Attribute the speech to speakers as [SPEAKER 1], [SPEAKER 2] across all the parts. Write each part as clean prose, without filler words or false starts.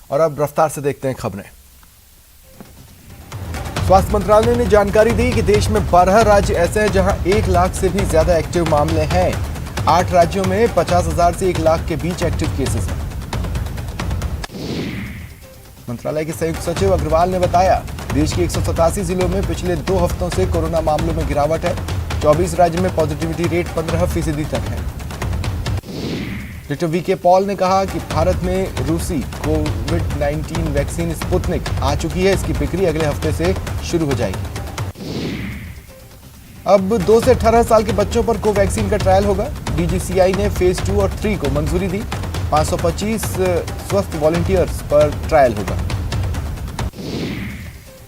[SPEAKER 1] और अब रफ्तार से देखते हैं खबरें। स्वास्थ्य मंत्रालय ने जानकारी दी कि देश में 12 राज्य ऐसे हैं जहां 1 लाख से भी ज्यादा एक्टिव मामले हैं। 8 राज्यों में 50,000 से 1 लाख के बीच एक्टिव केसेस हैं। मंत्रालय के संयुक्त सचिव अग्रवाल ने बताया, देश के 187 जिलों में पिछले 2 हफ्तों से कोरोना मामलों में गिरावट है। 24 राज्य में पॉजिटिविटी रेट 15% तक है। डॉक्टर वीके पॉल ने कहा कि भारत में रूसी कोविड-19 वैक्सीन स्पुतनिक आ चुकी है। इसकी बिक्री अगले हफ्ते से शुरू हो जाएगी। अब 2 से 18 साल के बच्चों पर कोवैक्सीन का ट्रायल होगा। डीजीसीआई ने फेज 2 और 3 को मंजूरी दी। 525 स्वस्थ वॉलंटियर्स पर ट्रायल होगा।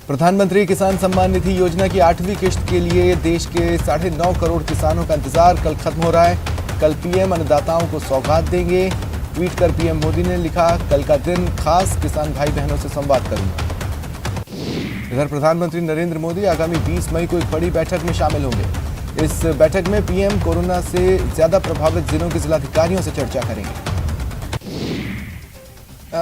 [SPEAKER 1] प्रधानमंत्री किसान सम्मान निधि योजना की 8वीं किश्त के लिए देश के 9.5 करोड़ किसानों का इंतजार कल खत्म हो रहा है। कल पीएम अन्नदाताओं को सौगात देंगे। ट्वीट कर पीएम मोदी ने लिखा, कल का दिन खास किसान भाई बहनों से संवाद करूंगा। इधर प्रधानमंत्री नरेंद्र मोदी आगामी 20 मई को एक बड़ी बैठक में शामिल होंगे। इस बैठक में पीएम कोरोना से ज्यादा प्रभावित जिलों के जिलाधिकारियों से चर्चा करेंगे।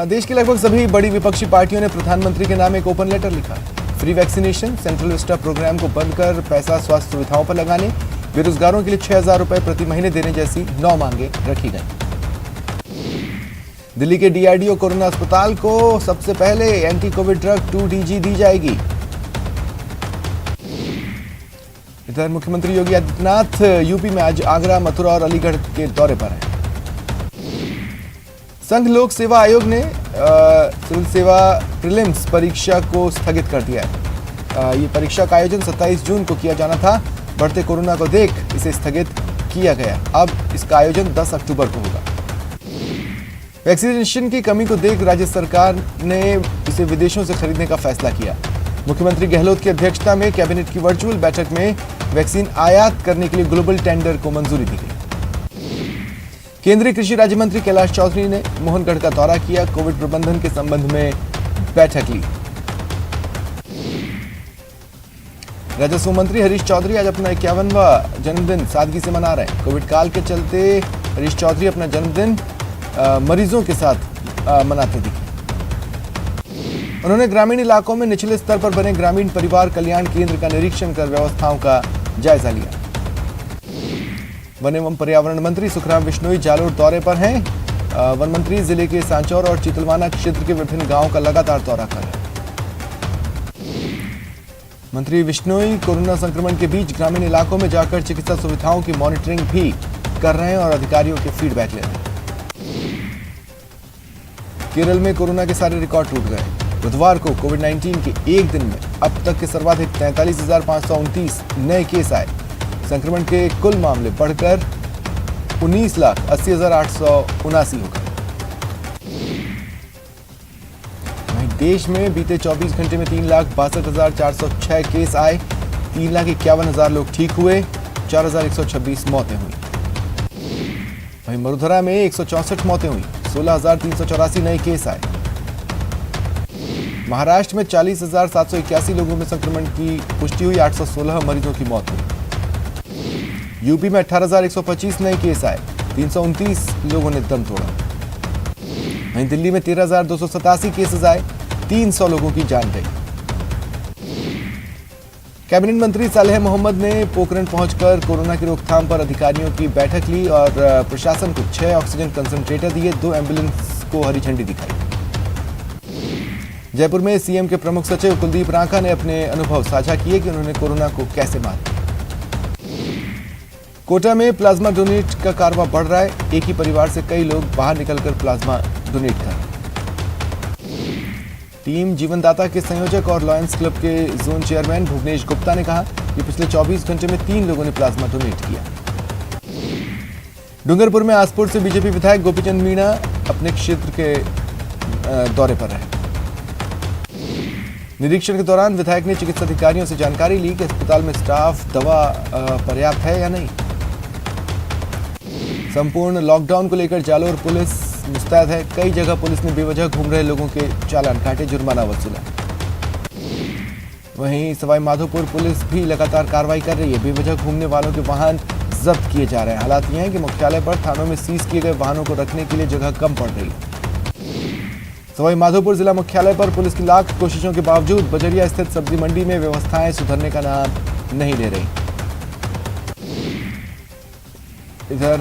[SPEAKER 1] देश की लगभग सभी बड़ी विपक्षी पार्टियों ने प्रधानमंत्री के नाम एक ओपन लेटर लिखा। Free vaccination, Central Vista programme को बंद कर पैसा स्वास्थ्य सुविधाओं पर लगाने, बेरोजगारों के लिए 6,000 रुपए प्रति महीने देने जैसी 9 मांगे रखी गई। दिल्ली के डीआरडीओ कोरोना अस्पताल को सबसे पहले एंटी कोविड ड्रग 2DG दी जाएगी। इधर मुख्यमंत्री योगी आदित्यनाथ यूपी में आज आगरा, मथुरा और अलीगढ़ के दौरे पर हैं। संघ लोक सेवा आयोग ने सिविल सेवा प्रीलिम्स परीक्षा को स्थगित कर दिया है। ये परीक्षा का आयोजन 27 जून को किया जाना था। बढ़ते कोरोना को देख इसे स्थगित किया गया। अब इसका आयोजन 10 अक्टूबर को होगा। वैक्सीनेशन की कमी को देख राज्य सरकार ने इसे विदेशों से खरीदने का फैसला किया। मुख्यमंत्री गहलोत की अध्यक्षता में कैबिनेट की वर्चुअल बैठक में वैक्सीन आयात करने के लिए ग्लोबल टेंडर को मंजूरी दी गई। केंद्रीय कृषि राज्य मंत्री कैलाश चौधरी ने मोहनगढ़ का दौरा किया। कोविड प्रबंधन के संबंध में बैठक ली। राजस्व मंत्री हरीश चौधरी आज अपना 51वां जन्मदिन सादगी से मना रहे हैं। कोविड काल के चलते हरीश चौधरी अपना जन्मदिन मरीजों के साथ मनाते दिखे। उन्होंने ग्रामीण इलाकों में निचले स्तर पर बने ग्रामीण परिवार कल्याण केंद्र का निरीक्षण कर व्यवस्थाओं का जायजा लिया। वन एवं पर्यावरण मंत्री सुखराम बिश्नोई जालोर दौरे पर हैं। वन मंत्री जिले के सांचौर और चीतलवाना क्षेत्र के विभिन्न गांवों का लगातार दौरा कर रहे हैं। मंत्री बिश्नोई कोरोना संक्रमण के बीच ग्रामीण इलाकों में जाकर चिकित्सा सुविधाओं की मॉनिटरिंग भी कर रहे हैं और अधिकारियों के फीडबैक ले रहे हैं। केरल में कोरोना के सारे रिकॉर्ड टूट गए। बुधवार को कोविड-19 के एक दिन में अब तक के सर्वाधिक 43,529 नए केस आए। संक्रमण के कुल मामले बढ़कर 19,80,879 हो गए। देश में बीते 24 घंटे में 3,62,406 केस आए। 3,51,000 लोग ठीक हुए। 4,126 मौतें हुई। वहीं मरुधरा में 164 मौतें हुई। 16,384 नए केस आए। महाराष्ट्र में 40,781 लोगों में संक्रमण की पुष्टि हुई। 816 मरीजों की मौत हुई। यूपी में 18,125 नए केस आए। 329 लोगों ने दम तोड़ा। वहीं दिल्ली में 13,287 केसेस आए। 300 लोगों की जान गई। कैबिनेट मंत्री सालेह मोहम्मद ने पोखरण पहुंचकर कोरोना की रोकथाम पर अधिकारियों की बैठक ली और प्रशासन को 6 ऑक्सीजन कंसंट्रेटर दिए। 2 एम्बुलेंस को हरी झंडी दिखाई। जयपुर में सीएम के प्रमुख सचिव कुलदीप रांका ने अपने अनुभव साझा किए कि उन्होंने कोरोना को कैसे मारा। कोटा में प्लाज्मा डोनेट का कारवां बढ़ रहा है। एक ही परिवार से कई लोग बाहर निकलकर प्लाज्मा डोनेट कर रहे हैं। टीम जीवनदाता के संयोजक और लॉयंस क्लब के जोन चेयरमैन भुवनेश गुप्ता ने कहा कि पिछले 24 घंटे में 3 लोगों ने प्लाज्मा डोनेट किया। डूंगरपुर में आसपुर से बीजेपी विधायक गोपीचंद मीणा अपने क्षेत्र के दौरे पर रहे। निरीक्षण के दौरान विधायक ने चिकित्सा अधिकारियों से जानकारी ली कि अस्पताल में स्टाफ, दवा पर्याप्त है या नहीं। संपूर्ण लॉकडाउन को लेकर जालोर पुलिस मुस्तैद है। कई जगह पुलिस ने बेवजह घूम रहे लोगों के चालान काटे, जुर्माना वसूला। वहीं सवाई माधोपुर पुलिस भी लगातार कार्रवाई कर रही है। बेवजह घूमने वालों के वाहन जब्त किए जा रहे हैं। हालात ये हैं कि मुख्यालय पर थानों में सीज किए गए वाहनों को रखने के लिए जगह कम पड़ रही है। सवाई माधोपुर जिला मुख्यालय पर पुलिस की लाख कोशिशों के बावजूद बजरिया स्थित सब्जी मंडी में व्यवस्थाएं सुधरने का नाम नहीं ले रही। इधर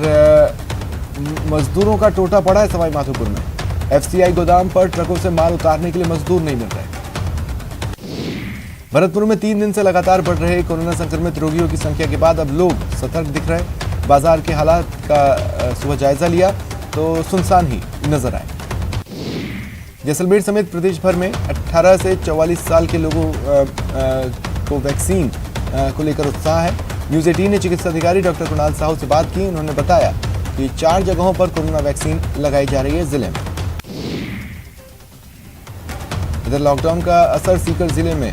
[SPEAKER 1] मजदूरों का टोटा पड़ा है सवाई माधोपुर में। एफसीआई गोदाम पर ट्रकों से माल उतारने के लिए मजदूर नहीं मिल रहे। भरतपुर में 3 दिन से लगातार बढ़ रहे कोरोना संक्रमित रोगियों की संख्या के बाद अब लोग सतर्क दिख रहे। बाजार के हालात का सुबह जायजा लिया तो सुनसान ही नजर आए। जैसलमेर समेत प्रदेश भर में 18 से 44 साल के लोगों को वैक्सीन को लेकर उत्साह है। न्यूज 18 ने चिकित्सा अधिकारी डॉक्टर कुणाल साहू से बात की। उन्होंने बताया कि 4 जगहों पर कोरोना वैक्सीन लगाई जा रही है जिले में। इधर लॉकडाउन का असर सीकर जिले में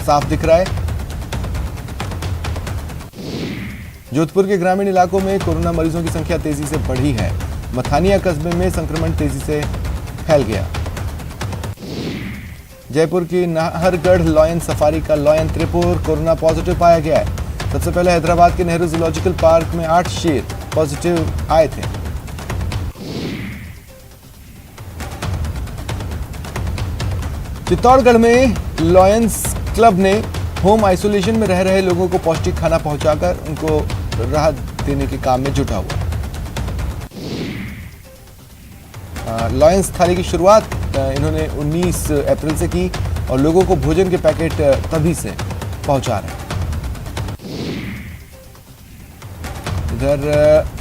[SPEAKER 1] साफ दिख रहा है। जोधपुर के ग्रामीण इलाकों में कोरोना मरीजों की संख्या तेजी से बढ़ी है। मथानिया कस्बे में संक्रमण तेजी से फैल गया। जयपुर की नाहरगढ़ लॉयन सफारी का लॉयन त्रिपुर कोरोना पॉजिटिव पाया गया है। सबसे पहले हैदराबाद के नेहरू जूलॉजिकल पार्क में 8 शेर पॉजिटिव आए थे। चित्तौड़गढ़ में लॉयंस क्लब ने होम आइसोलेशन में रह रहे लोगों को पौष्टिक खाना पहुंचाकर उनको राहत देने के काम में जुटा हुआ। लॉयंस थाली की शुरुआत इन्होंने 19 अप्रैल से की और लोगों को भोजन के पैकेट तभी से पहुंचा रहे हैं। इधर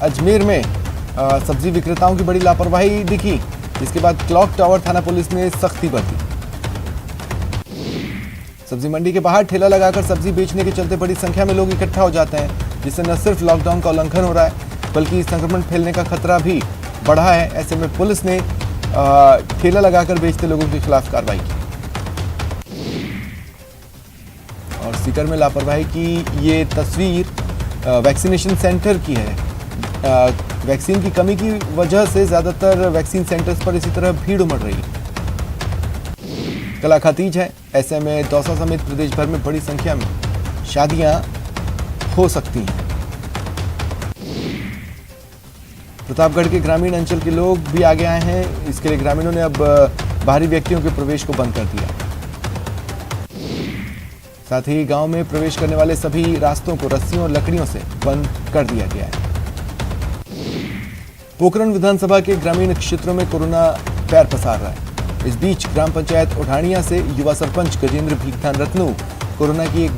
[SPEAKER 1] अजमेर में सब्जी विक्रेताओं की बड़ी लापरवाही दिखी, जिसके बाद क्लॉक टावर थाना पुलिस ने सख्ती बरती। सब्जी मंडी के बाहर ठेला लगाकर सब्जी बेचने के चलते बड़ी संख्या में लोग इकट्ठा हो जाते हैं, जिससे न सिर्फ लॉकडाउन का उल्लंघन हो रहा है बल्कि संक्रमण फैलने का खतरा भी बढ़ा है। ऐसे में पुलिस ने ठेला लगाकर बेचते लोगों के खिलाफ कार्रवाई की। और सीकर में लापरवाही की ये तस्वीर वैक्सीनेशन सेंटर की है। वैक्सीन की कमी की वजह से ज्यादातर वैक्सीन सेंटर्स पर इसी तरह भीड़ उमड़ रही है। कला खतीज है, ऐसे में दौसा समेत प्रदेश भर में बड़ी संख्या में शादियां हो सकती हैं। प्रतापगढ़ के ग्रामीण अंचल के लोग भी आगे आए हैं। इसके लिए ग्रामीणों ने अब बाहरी व्यक्तियों के प्रवेश को बंद कर दिया। साथ ही गांव में प्रवेश करने वाले सभी रास्तों को रस्सियों और लकड़ियों से बंद कर दिया गया है। पोखरण विधानसभा के ग्रामीण क्षेत्रों में कोरोना पैर पसार रहा है। इस बीच ग्राम पंचायत उठानिया से युवा सरपंच गजेंद्र भीखधान रत्नू कोरोना की एक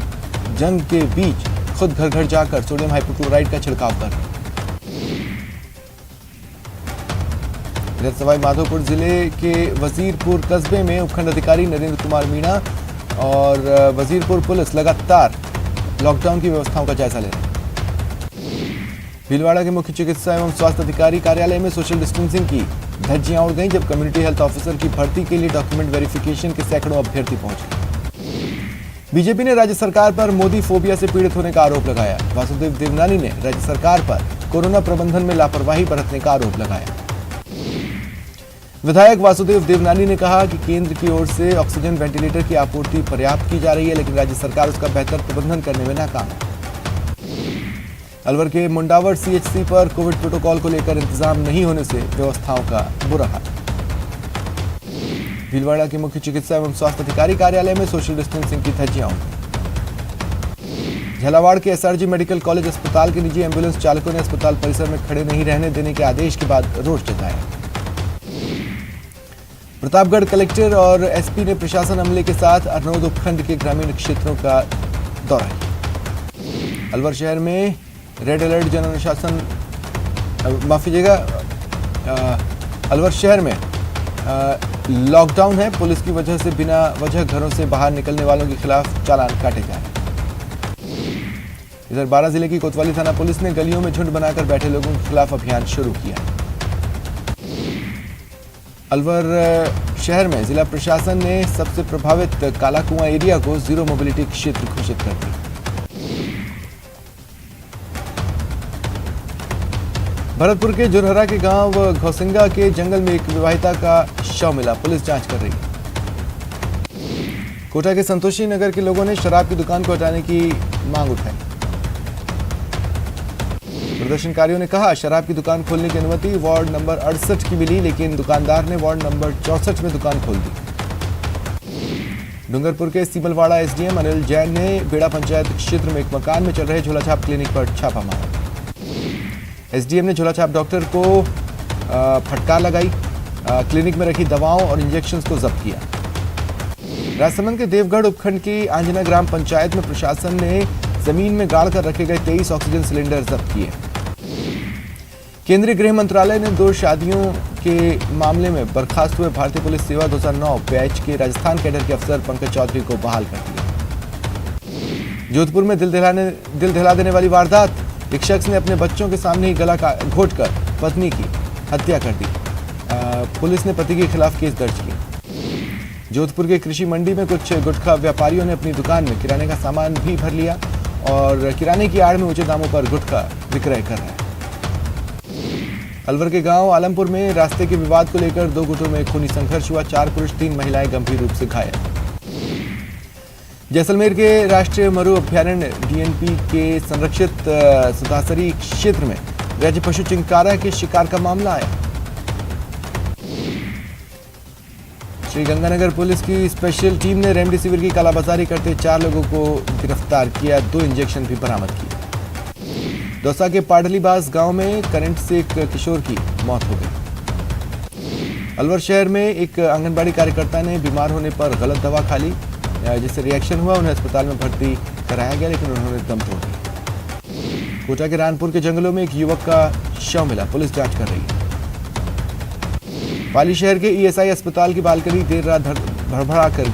[SPEAKER 1] जंग के बीच खुद घर घर जाकर सोडियम हाइपोक्लोराइड का छिड़काव कर। इधर सवाई माधोपुर जिले के वजीरपुर कस्बे में उपखंड अधिकारी नरेंद्र कुमार मीणा और वजीरपुर पुलिस लगातार लॉकडाउन की व्यवस्थाओं का जायजा ले रहे हैं। भीलवाड़ा के मुख्य चिकित्सा एवं स्वास्थ्य अधिकारी कार्यालय में सोशल डिस्टेंसिंग की धज्जियां उड़ गईं जब कम्युनिटी हेल्थ ऑफिसर की भर्ती के लिए डॉक्यूमेंट वेरिफिकेशन के सैकड़ों अभ्यर्थी पहुंचे। बीजेपी ने राज्य सरकार पर मोदी फोबिया से पीड़ित होने का आरोप लगाया। वासुदेव देवनानी ने राज्य सरकार पर कोरोना प्रबंधन में लापरवाही बरतने का आरोप लगाया। विधायक वासुदेव देवनानी ने कहा कि केंद्र की ओर से ऑक्सीजन वेंटिलेटर की आपूर्ति पर्याप्त की जा रही है, लेकिन राज्य सरकार उसका बेहतर प्रबंधन करने में नाकाम है। अलवर के मुंडावर सीएचसी पर कोविड प्रोटोकॉल को लेकर इंतजाम नहीं होने से व्यवस्थाओं का बुरा हाल। भीलवाड़ा के मुख्य चिकित्सा एवं स्वास्थ्य अधिकारी कार्यालय में सोशल डिस्टेंसिंग की धज्जियां उड़ गईं। झालावाड़ के एसआरजी मेडिकल कॉलेज अस्पताल के निजी एम्बुलेंस चालकों ने अस्पताल परिसर में खड़े नहीं रहने देने के आदेश के बाद रोष जताया। प्रतापगढ़ कलेक्टर और एसपी ने प्रशासन अमले के साथ अरनोद उपखंड के ग्रामीण क्षेत्रों का दौरा किया। अलवर शहर में रेड अलर्ट जन अनुशासन माफ कीजिएगा, अलवर शहर में लॉकडाउन है। पुलिस की वजह से बिना वजह घरों से बाहर निकलने वालों के खिलाफ चालान काटे जा रहे हैं। इधर बारां जिले की कोतवाली थाना पुलिस ने गलियों में झुंड बनाकर बैठे लोगों के खिलाफ अभियान शुरू किया। अलवर शहर में जिला प्रशासन ने सबसे प्रभावित कालाकुआं एरिया को जीरो मोबिलिटी क्षेत्र घोषित कर दिया। भरतपुर के जुरहरा के गांव घोसिंगा के जंगल में एक विवाहिता का शव मिला। पुलिस जांच कर रही है। कोटा के संतोषी नगर के लोगों ने शराब की दुकान को हटाने की मांग उठाई। प्रदर्शनकारियों ने कहा, शराब की दुकान खोलने की अनुमति वार्ड नंबर 68 की मिली, लेकिन दुकानदार ने वार्ड नंबर 64 में दुकान खोल दी। डूंगरपुर के सीमलवाड़ा एसडीएम अनिल जैन ने बेड़ा पंचायत क्षेत्र में एक मकान में चल रहे झोलाछाप क्लिनिक पर छापा मारा। एसडीएम ने झोलाछाप डॉक्टर को फटकार लगाई, क्लिनिक में रखी दवाओं और इंजेक्शंस को जब्त किया। राजसमंद के देवगढ़ उपखंड की आंजना ग्राम पंचायत में प्रशासन ने जमीन में गाड़ कर रखे गए 23 ऑक्सीजन सिलेंडर जब्त किए। केंद्रीय गृह मंत्रालय ने 2 शादियों के मामले में बर्खास्त हुए भारतीय पुलिस सेवा 2009 बैच के राजस्थान कैडर के अफसर पंकज चौधरी को बहाल कर दिया। जोधपुर में दिल दहला देने वाली वारदात, एक शख्स ने अपने बच्चों के सामने ही गला घोंटकर पत्नी की हत्या कर दी। पुलिस ने पति के खिलाफ केस दर्ज किया। जोधपुर के कृषि मंडी में कुछ गुटखा व्यापारियों ने अपनी दुकान में किराने का सामान भी भर लिया और किराने की आड़ में ऊंचे दामों पर गुटखा विक्रय कर रहे हैं। अलवर के गांव आलमपुर में रास्ते के विवाद को लेकर 2 गुटों में खूनी संघर्ष हुआ। 4 पुरुष 3 महिलाएं गंभीर रूप से घायल। जैसलमेर के राष्ट्रीय मरु अभ्यारण्य डीएनपी के संरक्षित सुधासरी क्षेत्र में राज्य पशु चिंकारा के शिकार का मामला आया। श्रीगंगानगर पुलिस की स्पेशल टीम ने रेमडेसिविर की कालाबाजारी करते 4 लोगों को गिरफ्तार किया। 2 इंजेक्शन भी बरामद किए। दौसा के पाडलीबाज गांव में करंट से एक किशोर की मौत हो गई। अलवर शहर में एक आंगनबाड़ी कार्यकर्ता ने बीमार होने पर गलत दवा खा ली, जिससे रिएक्शन हुआ। उन्हें अस्पताल में भर्ती कराया गया, लेकिन उन्होंने दम तोड़ दिया। कोटा के रानपुर के जंगलों में एक युवक का शव मिला, पुलिस जांच कर रही है। पाली शहर के ईएसआई अस्पताल की बालकनी देर रात भड़बड़ा कर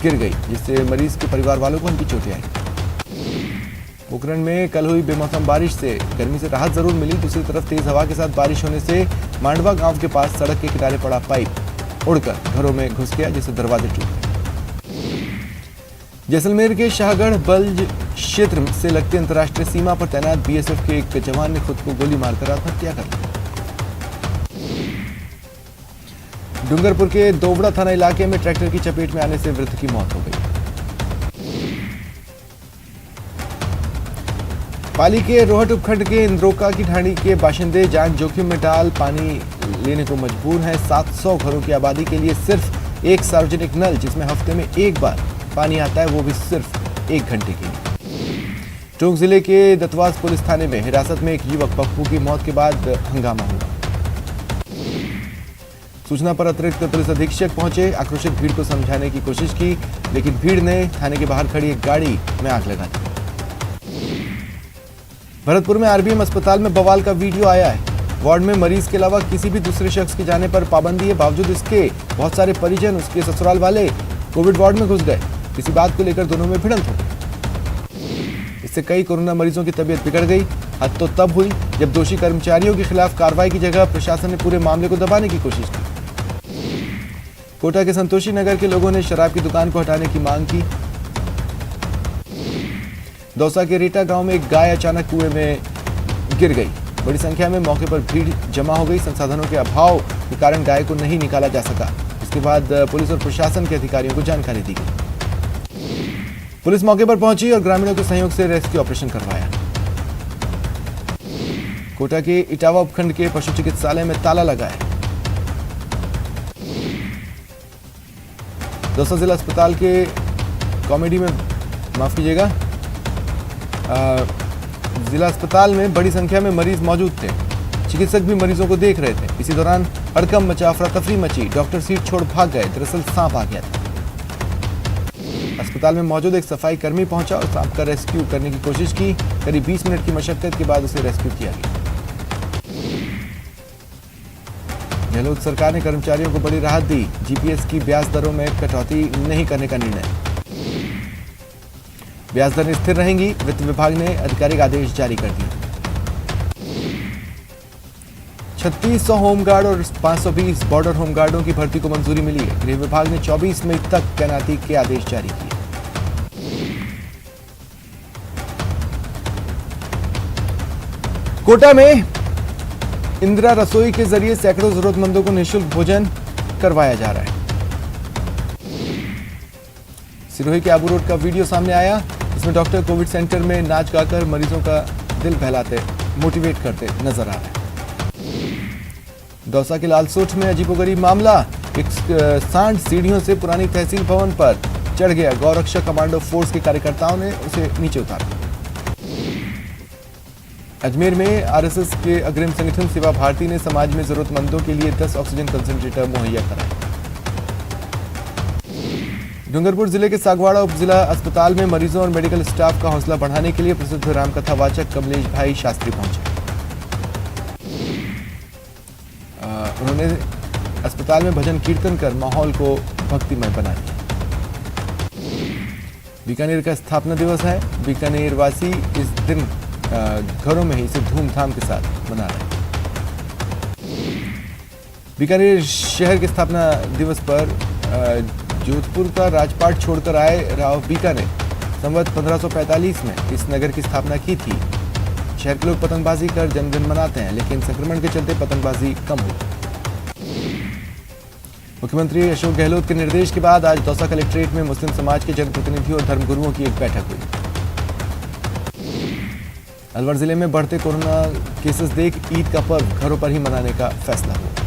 [SPEAKER 1] गिर गई, जिससे मरीज के परिवार वालों को उनकी चोटें आई। पोखरण में कल हुई बेमौसम बारिश से गर्मी से राहत जरूर मिली। दूसरी तरफ तेज हवा के साथ बारिश होने से मांडवा गांव के पास सड़क के किनारे पड़ा पाइप उड़कर घरों में घुस गया, जिससे दरवाजे टूट गए। जैसलमेर के शाहगढ़ बल्ज क्षेत्र से लगती अंतर्राष्ट्रीय सीमा पर तैनात बीएसएफ के एक जवान ने खुद को गोली मारकर आत्महत्या कर ली। डूंगरपुर के दोबड़ा थाना इलाके में ट्रैक्टर की चपेट में आने से वृद्ध की मौत हो गई। पाली के रोहट उपखंड के इंद्रोका की ढाणी के बाशिंदे जान जोखिम में डाल पानी लेने को मजबूर हैं। 700 घरों की आबादी के लिए सिर्फ एक सार्वजनिक नल, जिसमें हफ्ते में एक बार पानी आता है, वो भी सिर्फ 1 घंटे के लिए। टोंक जिले के दतवास पुलिस थाने में हिरासत में एक युवक पप्पू की मौत के बाद हंगामा हुआ। सूचना पर अतिरिक्त पुलिस अधीक्षक पहुंचे, आक्रोशित भीड़ को समझाने की कोशिश की, लेकिन भीड़ ने थाने के बाहर खड़ी एक गाड़ी में आग लगा दी। भरतपुर में आरबीएम अस्पताल में बवाल का वीडियो आया है। वार्ड में मरीज के अलावा किसी भी दूसरे शख्स के जाने पर पाबंदी है, बावजूद इसके बहुत सारे परिजन उसके ससुराल वाले कोविड वार्ड में घुस गए। किसी बात को लेकर दोनों में भिड़ंत हो गई। इससे कई कोरोना मरीजों की तबीयत बिगड़ गई। हद तो तब हुई जब दोषी कर्मचारियों के खिलाफ कार्रवाई की जगह प्रशासन ने पूरे मामले को दबाने की कोशिश की। कोटा के संतोषी नगर के लोगों ने शराब की दुकान को हटाने की मांग की। दौसा के रेटा गांव में एक गाय अचानक कुएं में गिर गई। बड़ी संख्या में मौके पर भीड़ जमा हो गई। संसाधनों के अभाव के कारण गाय को नहीं निकाला जा सका। इसके बाद पुलिस और प्रशासन के अधिकारियों को जानकारी दी गई। पुलिस मौके पर पहुंची और ग्रामीणों के सहयोग से रेस्क्यू ऑपरेशन करवाया। कोटा के इटावा उपखंड के पशु चिकित्सालय में ताला लगा है। दौसा जिला अस्पताल के कॉमेडी में जिला अस्पताल में बड़ी संख्या में मरीज मौजूद थे। चिकित्सक भी मरीजों को देख रहे थे। इसी दौरान हड़कंप मचा, अफरा तफरी मची। डॉक्टर सीट छोड़ भाग गए। दरअसल सांप आ गया था। अस्पताल में मौजूद एक सफाई कर्मी पहुंचा और सांप का रेस्क्यू करने की कोशिश की। करीब 20 मिनट की मशक्कत के बाद उसे रेस्क्यू किया गया। गहलोत सरकार ने कर्मचारियों को बड़ी राहत दी। जीपीएस की ब्याज दरों में कटौती नहीं करने का निर्णय। ब्याज दरें स्थिर रहेंगी। वित्त विभाग ने आधिकारिक आदेश जारी कर दिए। 3600 होमगार्ड और 520 बॉर्डर होमगार्डों की भर्ती को मंजूरी मिली है। गृह विभाग ने 24 मई तक तैनाती के आदेश जारी किए। कोटा में इंदिरा रसोई के जरिए सैकड़ों जरूरतमंदों को निःशुल्क भोजन करवाया जा रहा है। सिरोही के आबू रोड का वीडियो सामने आया, इसमें डॉक्टर कोविड सेंटर में नाच गाकर मरीजों का दिल बहलाते मोटिवेट करते नजर आ रहे हैं। दौसा के लालसोट में अजीबोगरीब मामला, एक सांड सीढ़ियों से पुरानी तहसील भवन पर चढ़ गया। गौरक्षा कमांडो फोर्स के कार्यकर्ताओं ने उसे नीचे उतारा। अजमेर में आरएसएस के अग्रिम संगठन सेवा भारती ने समाज में जरूरतमंदों के लिए 10 ऑक्सीजन कंसंट्रेटर मुहैया कराए। डूंगरपुर जिले के सागवाड़ा उप जिला अस्पताल में मरीजों और मेडिकल स्टाफ का हौसला बढ़ाने के लिए प्रसिद्ध रामकथावाचक कमलेश भाई शास्त्री पहुंचे। उन्होंने अस्पताल में भजन कीर्तन कर माहौल को भक्तिमय बना दिया। बीकानेर का स्थापना दिवस है। बीकानेर वासी इस दिन घरों में ही इसे धूमधाम के साथ मना रहे हैं। बीकानेर शहर के स्थापना दिवस पर जोधपुर का राजपाट छोड़कर आए राव बीका ने संवत 1545 में इस नगर की स्थापना की थी। शहर के लोग पतंगबाजी कर जन्मदिन मनाते हैं, लेकिन संक्रमण के चलते पतंगबाजी कम हुई। मुख्यमंत्री अशोक गहलोत के निर्देश के बाद आज दौसा कलेक्ट्रेट में मुस्लिम समाज के जनप्रतिनिधियों और धर्मगुरुओं की एक बैठक हुई। अलवर जिले में बढ़ते कोरोना केसेस देख ईद का पर्व घरों पर ही मनाने का फैसला हुआ।